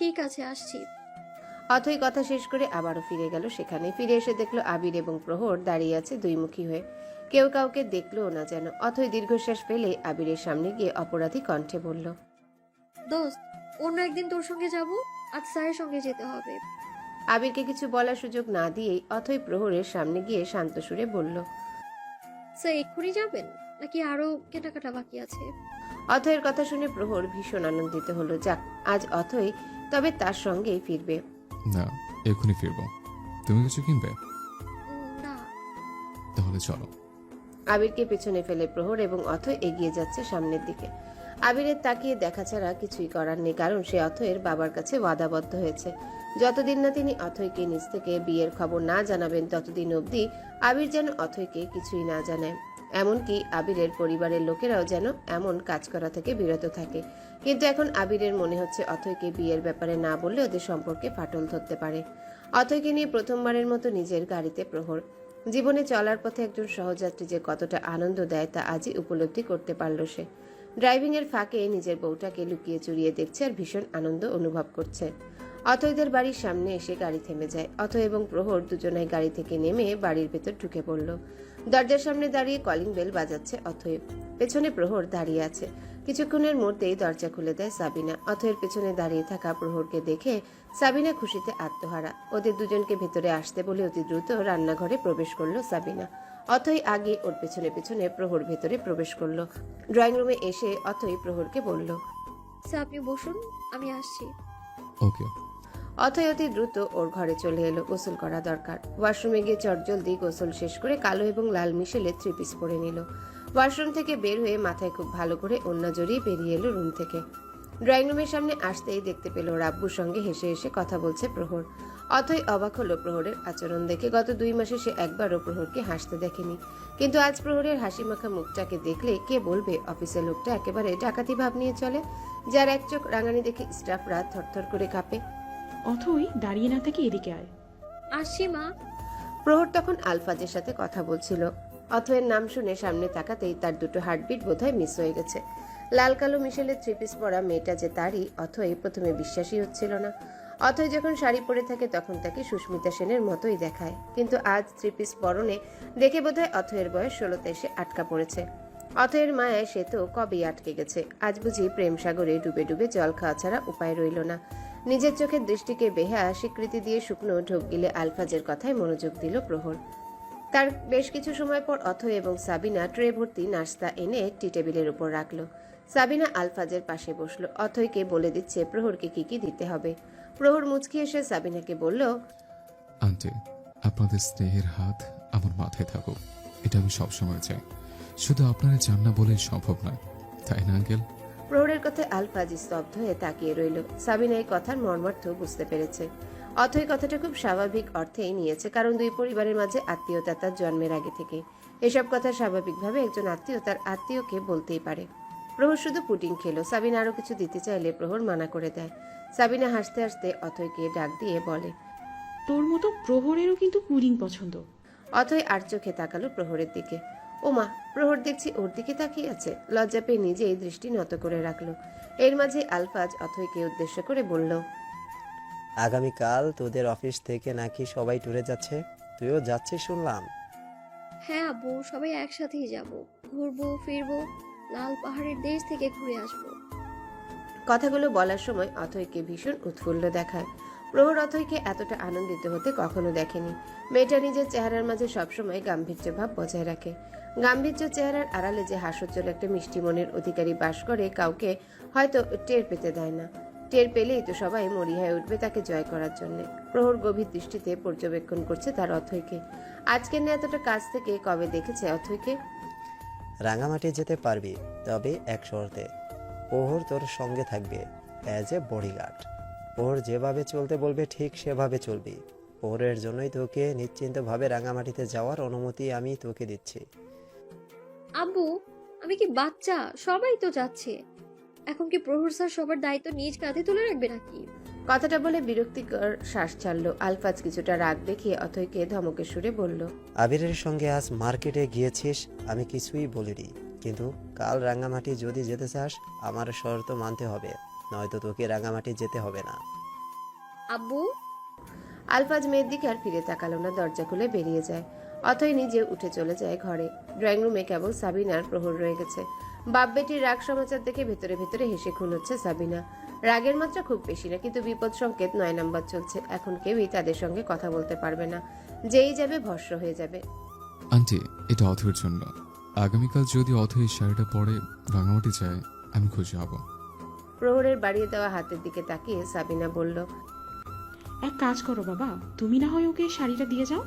ঠিক আছে, আসছি। অথই কথা শেষ করে আবারও ফিরে গেল সেখানে। ফিরে এসে দেখলো আবির এবং প্রহর দাঁড়িয়ে আছে দুইমুখী হয়ে, কেউ কাউকে দেখলো না যেন। অথই দীর্ঘশ্বাস ফেলে আবিরের সামনে গিয়ে অপরাধী কণ্ঠে বলল, দোস্ত, অন্য একদিন তোর সঙ্গে যাব, আজ স্যারের সঙ্গে যেতে হবে। আবিরকে কিছু বলার সুযোগ না দিয়েই অথই প্রহরের সামনে গিয়ে শান্ত সুরে বলল, স্যার এক্ষুনি যাবেন নাকি আরো কেনাকাটা বাকি আছে? অথয়ের কথা শুনে প্রহর ভীষণ আনন্দিত হলো। যাক, আজ অথই তবে তার সঙ্গেই ফিরবে। না, এক্ষুনি ফিরবো। তুমি কিছু কিনবে? না। তাহলে চলো। আবিরকে পেছনে ফেলে প্রহর এবং অথই এগিয়ে যাচ্ছে সামনের দিকে। আবিরের তাকিয়ে দেখা ছাড়া কিছুই করার নেই, কারণ সে অথয়ের বাবার কাছে ওয়াদাবদ্ধ হয়েছে। যতদিন না তিনি অথয়কে নিজ থেকে বিয়ের খবর না জানাবেন, ততদিন অবধি আবির যেন অথয়কে কিছুই না জানায়। এমনকি আবিরের পরিবারের লোকেরাও যেন এমন কাজ করা থেকে বিরত থাকে। কিন্তু এখন আবিরের মনে হচ্ছে অথয়কে বিয়ের ব্যাপারে না বললে ওদের সম্পর্কে ফাটল ধরতে পারে। অথয়কে নিয়ে প্রথমবারের মতো নিজের গাড়িতে প্রহর। জীবনে চলার পথে একজন সহযাত্রী যে কতটা আনন্দ দেয় তা আজই উপলব্ধি করতে পারল সে। ড্রাইভিং এর ফাঁকে নিজের বউটাকে লুকিয়ে চুরিয়ে দেখছে আর ভীষণ আনন্দ অনুভব করছে। অথয়দের বাড়ির সামনে এসে গাড়ি থেমে যায়। অথয় এবং প্রহর দুজনাই গাড়ি থেকে নেমে বাড়ির ভেতর ঢুকে পড়ল। দরজার সামনে দাঁড়িয়ে কলিং বেল বাজাচ্ছে অথয়। পেছনে প্রহর দাঁড়িয়ে আছে। কিছুক্ষণের মধ্যেই দরজা খুলে দেয় সাবিনা। অথয়ের পেছনে দাঁড়িয়ে থাকা প্রহরকে দেখে সাবিনা খুশিতে আত্মহারা। ওদের দুজনকে ভেতরে আসতে বলে অতি দ্রুত রান্নাঘরে প্রবেশ করলো সাবিনা। অথই আগে ওর পেছনে পেছনে প্রহর ভেতরে প্রবেশ করলো। ড্রয়িং রুমে এসে অথই প্রহরকে বলল, স্যার আপনি বসুন, আমি আসছি। ওকে। অথই অতি দ্রুত ওর ঘরে চলে এলো। গোসল করা দরকার। ওয়াশরুমে গিয়ে চটজলদি গোসল শেষ করে কালো এবং লাল মিশেলে থ্রি পিস পরে নিল। ওয়াশরুম থেকে বের হয়ে মাথায় খুব ভালো করে ওড়না জড়িয়ে বেরিয়ে এলো রুম থেকে। ড্রয়িং রুমের সামনে আসতেই দেখতে পেল ওর আব্বুর সঙ্গে হেসে হেসে কথা বলছে প্রহর। অথই অবাক হলো প্রহরের আচরণ দেখে। গত 2 মাসে সে একবারও প্রহরকে হাসতে দেখেনি, কিন্তু আজ প্রহরের হাসি মাখা মুখটাকে দেখলে কে বলবে অফিসের লোকটা একেবারে ডাকাতি ভাব নিয়ে চলে, যার এক চোখ রাঙানি দেখে স্টাফরা থরথর করে কাঁপে। অথই দাঁড়িয়ে না থেকে এদিকে আয়। আসছি মা। প্রহর তখন আলফাজের সাথে কথা বলছিল। অথয়ের নাম শুনে সামনে তাকাতেই তার দুটো হার্টবিট বোধহয় মিস হয়ে গেছে। লাল কালো মিশেলের থ্রি পিস পরা মেয়েটা যে তারই, অথই প্রথমে বিশ্বাসই হচ্ছিল না। অথই যখন শাড়ি পরে থাকে তখন তাকে সুস্মিতা সেনের মতোই দেখায়, কিন্তু আজ থ্রি পিস পরনে দেখে বোধহয় অথয়ের বয়স 16তে এসে আটকা পড়েছে। অথয়ের মায়ায় সে তো কবেই আটকে গেছে। আজ বুঝি প্রেম সাগরে ডুবে ডুবে জল খাওয়া ছাড়া উপায় রইল না। নিজের চোখের দৃষ্টিকে বেহা স্বীকৃতি দিয়ে শুকনো ঢোক গিলে আলফাজের কথায় মনোযোগ দিল প্রহর। তার বেশ কিছু সময় পর অথয় এবং সাবিনা ট্রে ভর্তি নাস্তা এনে টি টেবিলের উপর রাখলো। সাবিনা আলফাজের পাশে বসলো। অথয়কে বলে দিচ্ছে প্রহরকে কি কি দিতে হবে। প্রহর মুচকি এসে সাবিনাকে বলল, আন্টি, আপনাদের স্নেহের হাত আমার মাথায় থাকুক, এটা আমি সবসময় চাই। শুধু আপনারা চান না বলে সম্ভব নয়, তাই না আঙ্কেল? প্রহরের কথায় আলফাজ স্তব্ধ হয়ে তাকিয়ে রইল। সাবিনা এই কথার মর্মার্থ বুঝতে পেরেছে। অথই কথাটা খুব স্বাভাবিক অর্থেই নিয়েছে, কারণ দুই পরিবারের মাঝে আত্মীয়তা তার জন্মের আগে থেকে। এসব কথা স্বাভাবিকভাবে একজন আত্মীয় তার আত্মীয়কে বলতেই পারে। প্রহর শুধু পুডিং খেলো। সাবিনা আরো কিছু দিতে চাইলে প্রহর মানা করে দেয়। সাবিনা হাসতে হাসতে অথয়কে ডাক দিয়ে বলে, তোর মতো প্রহরেরও কিন্তু পুডিং পছন্দ। অথয় আর চোখে তাকালো প্রহরের দিকে। ওমা, প্রহর দেখছি ওর দিকে তাকিয়ে আছে। লজ্জা পেয়ে নিজেই দৃষ্টি নত করে রাখলো। এর মাঝে আলফাজ অথয়কে উদ্দেশ্য করে বলল, আগামীকাল তোদের অফিস থেকে নাকি সবাই ট্যুরে যাচ্ছে, তুইও যাচ্ছিস শুনলাম। হ্যাঁ আব্বু, সবাই একসাথেই যাব। ঘুরবো ফিরবো, লাল পাহাড়ের দেশ থেকে ঘুরে আসবো। কথাগুলো বলার সময় অথয়কে ভীষণ উৎফুল্ল দেখায়। প্রহর অথয়কে এতটা আনন্দিত হতে কখনো দেখেনি। মেয়েটা নিজের চেহারার মাঝে সবসময় গাম্ভীর্য ভাব বজায় রাখে। গাম্ভীর্য চেহারার আড়ালে যে হাস্যোজ্জ্বল একটা মিষ্টি মনের অধিকারী বাস করে, কাউকে হয়তো টের পেতে দেয় না। টের পেলেই তো সবাই মরি হয়ে উঠবে তাকে জয় করার জন্য। প্রহর গভীর দৃষ্টিতে পর্যবেক্ষণ করছে তার অথয়কে। আজকের না এতটা কাছ থেকে কবে দেখেছে অথয়কে? রাঙামাটি যেতে পারবি, তবে এক শর্তে, প্রহর তোর সঙ্গে থাকবে অ্যাজ এ বডিগার্ড। প্রহর যেভাবে চলতে বলবে ঠিক সেভাবে চলবি। প্রহরের জন্যই তোকে নিশ্চিন্তভাবে রাঙামাটিতে যাওয়ার অনুমতি আমি তোকে দিচ্ছি। আব্বু, আমি কি বাচ্চা? সবাই তো যাচ্ছে। এখন কি প্রহর স্যার সবার দায়িত্ব নিজ কাঁধে তুলে রাখবে নাকি? কথাটা বলে বিরক্তিকর শ্বাস ছাড়ল। আলফাজ কিছুটা রাগ দেখিয়ে অথয়কে ধমকের সুরে বলল, আবিরের সঙ্গে আজ মার্কেটে গিয়েছিস, আমি কিছুই বলিনি, কিন্তু কাল রাঙামাটি যদি যেতে চাস আমার শর্ত মানতে হবে, নয়তো তোকে রাঙামাটি যেতে হবে না। আব্বু। আলফাজ মেয়ের দিকে আর ফিরে তাকালো না, দরজা খুলে বেরিয়ে যায়। অথই নিজে উঠে চলে যায় ঘরে। ড্রয়িং রুমে কেবল সাবিনার প্রহর রয়ে গেছে। বাপ বেটির রাগ সমাচার দেখে ভেতরে ভেতরে হেসে খুন হচ্ছে সাবিনা। রাগের মাত্রা খুব বেশি না, কিন্তু বিপদ সংকেত 9 নম্বর চলছে। এখন কেউই তাদের সঙ্গে কথা বলতে পারবে না, যেই যাবে ভস্ম হয়ে যাবে। আন্টি, এটা অথয়ের জন্য। আগামীকাল যদি অথয় এই শাড়িটা পরে রাঙামাটি যায়, আমি খুশি হব। প্রহরের বাড়িয়ে দেওয়া হাতের দিকে তাকিয়ে সাবিনা বলল, এক কাজ করো বাবা, তুমি না হয় ওকে শাড়িটা দিয়ে যাও।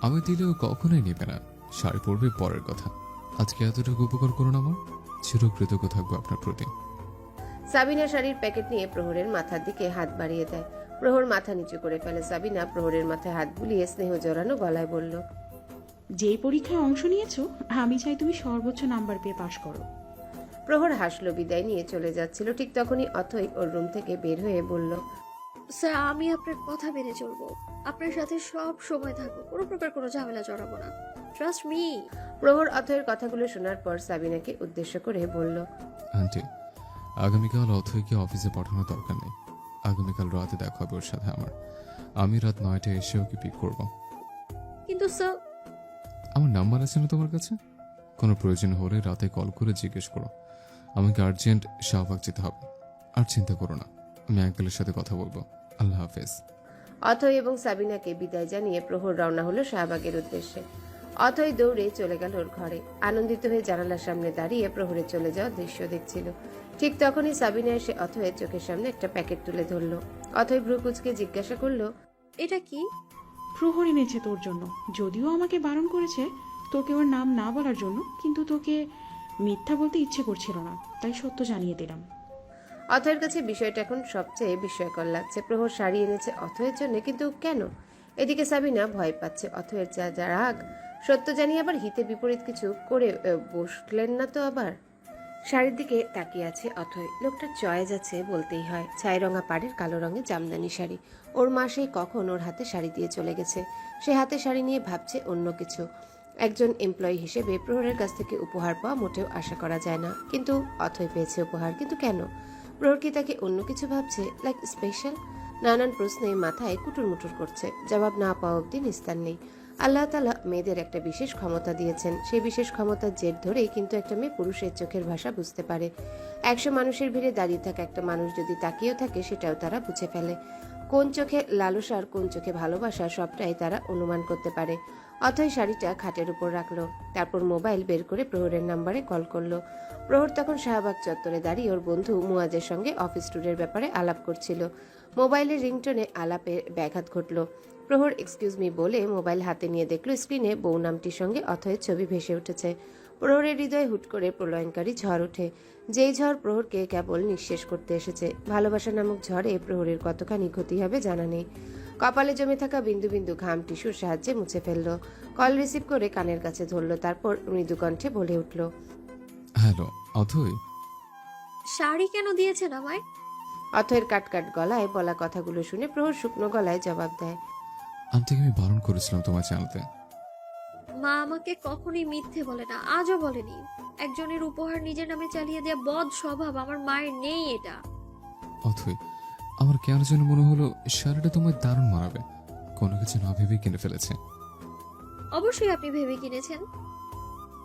আমি দিলেও কখনোই নেবে না। শাড়ি পরবে পরের কথা। আজকে এতটুকু উপকার করুন আমার, চিরকৃতজ্ঞ থাকবো আপনার প্রতি। সাবিনা শাড়ির প্যাকেট নিয়ে প্রহরের মাথার দিকে হাত বাড়িয়ে দেয়। প্রহর মাথা নিচু করে ফেলে। সাবিনা প্রহরের মাথায় হাত বুলিয়ে স্নেহ জড়ানো গলায় বলল, যেই পরীক্ষায় অংশ নিয়েছো, আমি চাই তুমি সর্বোচ্চ নাম্বার পেয়ে পাশ করো। প্রহর হাসলো, বিদায় নিয়ে চলে যাচ্ছিল। ঠিক তখনই অথই ওর রুম থেকে বের হয়ে বলল, স্যার, আমি আপনার কথা মেনে চলবো। আপনার সাথে সব সময় থাকবো, কোনো প্রকার কোনো ঝামেলা জড়াবো না। Trust me. প্রহর অথয়ের কথাগুলো শোনার পর সাবিনাকে উদ্দেশ্য করে বলল, আন্টি, আগামীকাল অথয়কে অফিসে পাঠানোর দরকার নেই। আগামীকাল রাতে দেখা হবে ওর সাথে আমার। আমি রাত 9টায় এসে ওকে পিক করব। কিন্তু স্যার। আমার নাম্বার আছে না তোমার কাছে? কোনো প্রয়োজন হলে রাতে কল করে জিজ্ঞেস করো। আমাকে আর্জেন্ট শাহবাগ যেতে হবে। আর চিন্তা করো না, আমি আঙ্কেলের সাথে কথা বলবো। আল্লাহ হাফেজ। অথই এবং সাবিনাকে বিদায় জানিয়ে প্রহর রওনা হলো শাহবাগের উদ্দেশ্যে। অথই দৌড়ে চলে গেল ওর ঘরে। আনন্দিত হয়ে জানালার সামনে দাঁড়িয়ে প্রহরে চলে যাওয়ার দৃশ্য দেখছিল। ঠিক তখনই সাবিনা এসে অথয়ের চোখের সামনে একটা প্যাকেট তুলে ধরলো। অথই ভ্রু কুঁচকে জিজ্ঞাসা করলো, এটা কি? প্রহর এনেছে তোর জন্য। যদিও আমাকে বারণ করেছে তোকে ওর নাম না বলার জন্য, কিন্তু তোকে মিথ্যা বলতে ইচ্ছে করছিল না, তাই সত্য জানিয়ে দিলাম। অথয়ের কাছে বিষয়টা এখন সবচেয়ে বিস্ময়কর লাগছে। প্রহর শাড়ি এনেছে অথয়ের জন্য, কিন্তু কেন? এদিকে সাবিনা ভয় পাচ্ছে। অথয়ের যা রাগ, সত্য জানিয়ে আবার হিতে বিপরীত কিছু করে বসলেন না তো আবার। শাড়ির দিকে তাকিয়ে আছে অথয়। লোকটার চয়েস আছে বলতেই হয়। ছাই রঙা পাড়ের কালো রঙের জামদানি শাড়ি। ওর মা সেই কখন ওর হাতে শাড়ি দিয়ে চলে গেছে। সে হাতে শাড়ি নিয়ে ভাবছে অন্য কিছু। একজন এমপ্লয়ি হিসেবে প্রহরের কাছ থেকে উপহার পাওয়া মোটেও আশা করা যায় না, কিন্তু অথয় পেয়েছে উপহার। কিন্তু কেন? প্রহর কি তাকে অন্য কিছু ভাবছে, লাইক স্পেশাল? নানান প্রশ্নে মাথায় কুটুরমুটুর করছে। জবাব না পাওয়া অব্দি নিস্তার নেই। আল্লাহ তাআলা মেয়েদের একটা বিশেষ ক্ষমতা দিয়েছেন। সেই বিশেষ ক্ষমতার জের ধরেই কিন্তু একটা মেয়ে পুরুষের চোখের ভাষা বুঝতে পারে। 100 মানুষের ভিড়ে দাঁড়িয়ে থাকা একটা মানুষ যদি তাকিয়েও থাকে, সেটাও তারা বুঝে ফেলে। কোন চোখে লালসা আর কোন চোখে ভালোবাসা, সবটাই তারা অনুমান করতে পারে। অথই শাড়িটা খাটের উপর রাখলো। তারপর মোবাইল বের করে প্রহরের নাম্বারে কল করলো। প্রহর তখন শাহবাগ চত্বরে দাঁড়িয়ে ওর বন্ধু মুয়াজের সঙ্গে অফিস ট্যুরের ব্যাপারে আলাপ করছিল। মোবাইলের রিংটোনে আলাপের ব্যাঘাত ঘটলো। প্রহর এক্সকিউজ মি বলে মোবাইল হাতে নিয়ে দেখলো স্ক্রিনে বউ নামটির সঙ্গে অথয়ের ছবি ভেসে উঠেছে। প্রহরের হৃদয়ে হুট করে প্রলয়ঙ্কারী ঝড় ওঠে। যেই ঝড় প্রহরকে কেবল নিঃশেষ করতে এসেছে। ভালোবাসা নামক ঝড়ে প্রহরের কতখানি ক্ষতি হবে জানা নেই। কপালে জমে থাকা বিন্দু বিন্দু ঘাম টিস্যুর সাহায্যে মুছে ফেললো। কল রিসিভ করে কানের কাছে ধরলো। তারপর মৃদু কণ্ঠে বলে উঠল, হ্যালো অথয়। শাড়ি কেন দিয়েছেন আমায়? অথয়ের কাটকাট গলায় বলা কথাগুলো শুনে প্রহর শুকনো গলায় জবাব দেয়, আন্টিকে আমি বারণ করেছিলাম তোমার জানাতে। মা আমাকে কখনোই মিথ্যে বলে না, আজও বলেনি। একজনের উপহার নিজের নামে চালিয়ে দেওয়া বদ স্বভাব আমার মায়ের নেই। এটা অথয়, আমার কেন যেন মনে হলো শাড়িটা তোমায় দারুণ মানাবে। কোনো কিছু না ভেবে কিনে ফেলেছে। অবশ্যই আপনি ভেবে কিনেছেন।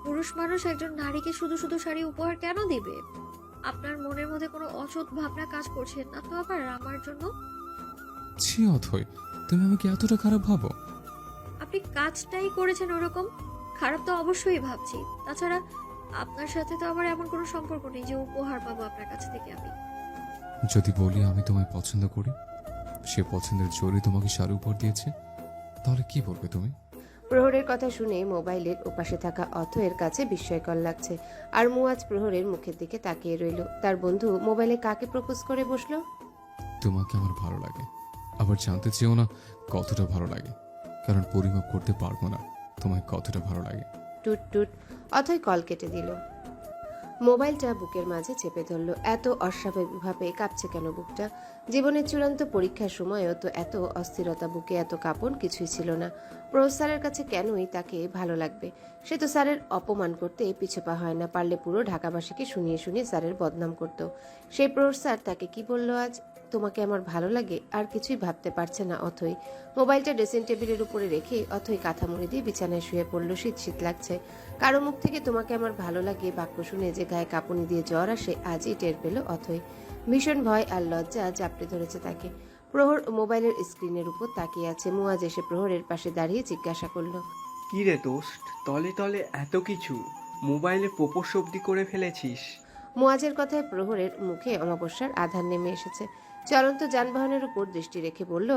পুরুষ মানুষ একজন নারীকে শুধু শুধু শাড়ি উপহার কেন দিবে? আপনার মনের মধ্যে কোনো অসৎ ভাবনা কাজ করছে না তো আবার আমার জন্য? ছি অথয়, তুমি আমাকে এতটা খারাপ ভাবো? আপনি কাজটাই করেছেন ওরকম। খারাপ তো অবশ্যই ভাবছি। তাছাড়া আপনার সাথে তো আমার এমন কোনো সম্পর্ক নেই যে উপহার পাবো আপনার কাছ থেকে আমি। যদি বলি আমি তোমায় পছন্দ করি, সে পছন্দের জোরে তোমাকে শাড়ি উপহার দিয়েছে, তাহলে কি বলবে তুমি? প্রহরের কথা শুনে মোবাইলের ওপাশে থাকা অথয়ের কাছে বিস্ময়কর লাগছে। আর মুয়াজ প্রহরের মুখের দিকে তাকিয়ে রইল। তার বন্ধু মোবাইলে কাকে প্রপোজ করে বসলো? তোমাকে আমার ভালো লাগে। আবার জানতে চেয়েও না কতটা ভালো লাগে, কারণ পরিমাপ করতে পারবো না তোমায় কতটা ভালো লাগে। টুট টুট। অথয় কল কেটে দিল। মোবাইলটা বুকের মাঝে চেপে ধরল। এত অস্বাভাবিকভাবে কাঁপছে কেন বুকটা? জীবনের চূড়ান্ত পরীক্ষার সময়ও তো এত অস্থিরতা, বুকে এত কাঁপন কিছুই ছিল না। প্রহর স্যারের কাছে কেনই তাকে ভালো লাগবে? সে তো স্যারের অপমান করতে পিছুপা হয় না। পারলে পুরো ঢাকাবাসীকে শুনিয়ে শুনিয়ে স্যারের বদনাম করত। সেই প্রহর স্যার তাকে কি বলল আজ? তোমাকে আমার ভালো লাগে আর কিছুই ভাবতে পারছে না অথই। মোবাইলটা ড্রেসিং টেবিলের উপরে রেখে অথই কাঁথা মুড়ি দিয়ে বিছানায় শুয়ে পড়ল। শীত শীত লাগছে। কারো মুখ থেকে তোমাকে আমার ভালো লাগে বাক্য শুনে যে গায়ে কাঁপুনি দিয়ে জ্বর আসে আজই টের পেল অথই। ভীষণ ভয় আর লজ্জা চাপড়ে ধরেছে তাকে। প্রহর মোবাইলের স্ক্রিনের উপর তাকিয়ে আছে। মুয়াজ এসে প্রহরের পাশে দাঁড়িয়ে জিজ্ঞাসা করলো, কি রে দোস্ত, তলে তলে এত কিছু, মোবাইলে প্রপোজ অব্দি করে ফেলেছিস? মুয়াজের কথায় প্রহরের মুখে অমাবস্যার আধার নেমে এসেছে। চলন্ত যানবাহনের উপর দৃষ্টি রেখে বলল,